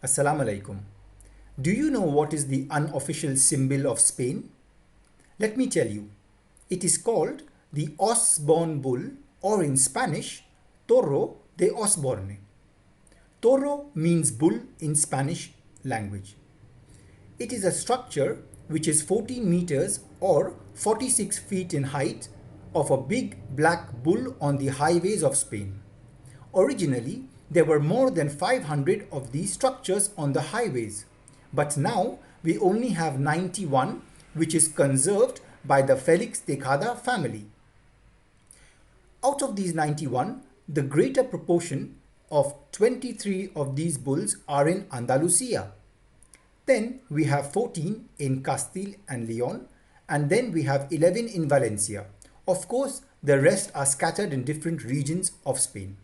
Assalamu alaikum. Do you know what is the unofficial symbol of Spain? Let me tell you. It is called the Osborne bull, or in Spanish, Toro de Osborne. Toro means bull in Spanish language. It is a structure which is 14 meters or 46 feet in height of a big black bull on the highways of Spain. Originally, there were more than 500 of these structures on the highways, but now we only have 91, which is conserved by the Felix Tejada family. Out of these 91, the greater proportion of 23 of these bulls are in Andalusia. Then we have 14 in Castile and Leon, and then we have 11 in Valencia. Of course, the rest are scattered in different regions of Spain.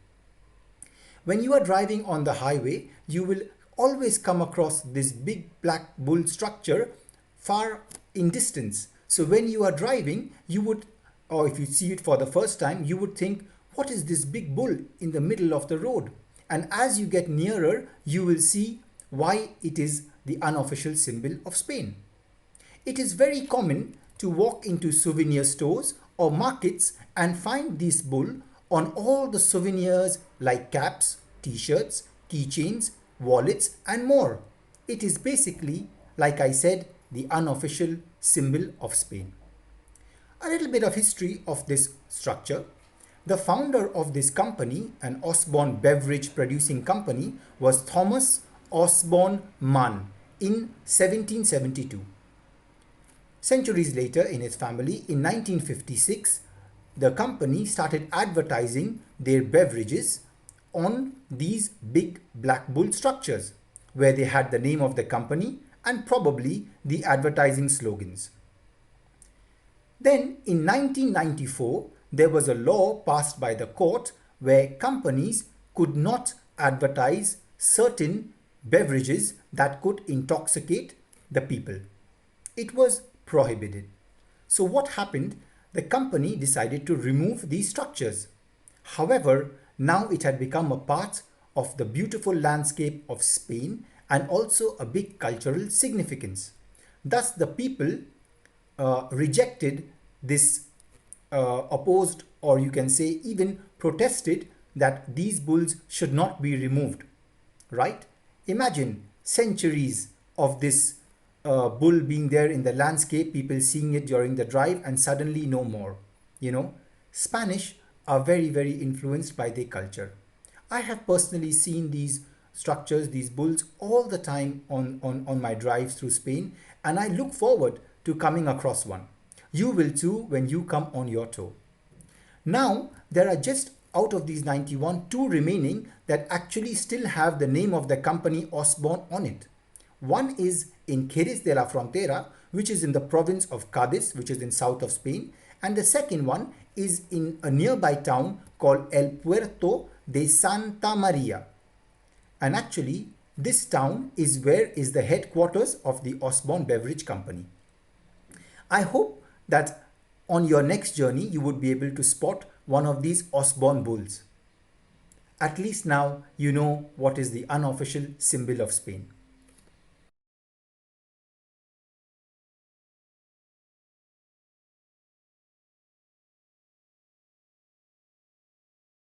When you are driving on the highway, you will always come across this big black bull structure far in distance. So when you are driving, you would, or if you see it for the first time, you would think, what is this big bull in the middle of the road? And as you get nearer, you will see why it is the unofficial symbol of Spain. It is very common to walk into souvenir stores or markets and find this bull on all the souvenirs like caps, t-shirts, keychains, wallets and more. It is basically, like I said, the unofficial symbol of Spain. A little bit of history of this structure. The founder of this company, an Osborne beverage producing company, was Thomas Osborne Mann in 1772. Centuries later in his family, in 1956, the company started advertising their beverages on these big black bull structures where they had the name of the company and probably the advertising slogans. Then in 1994, there was a law passed by the court where companies could not advertise certain beverages that could intoxicate the people. It was prohibited. So what happened? The company decided to remove these structures. However, now it had become a part of the beautiful landscape of Spain and also a big cultural significance. Thus, the people rejected this, opposed, or you can say even protested that these bulls should not be removed. Right? Imagine centuries of this bull being there in the landscape, people seeing it during the drive, and suddenly no more. Spanish are very, very influenced by their culture. I have personally seen these structures, these bulls, all the time on my drives through Spain, and I look forward to coming across one. You will too when you come on your tour. Now, there are just out of these 91, two remaining that actually still have the name of the company Osborne on it. One is in Jerez de la Frontera, which is in the province of Cádiz, which is in south of Spain, and the second one is in a nearby town called El Puerto de Santa Maria. And actually, this town is where is the headquarters of the Osborne Beverage Company. I hope that on your next journey, you would be able to spot one of these Osborne bulls. At least now you know what is the unofficial symbol of Spain.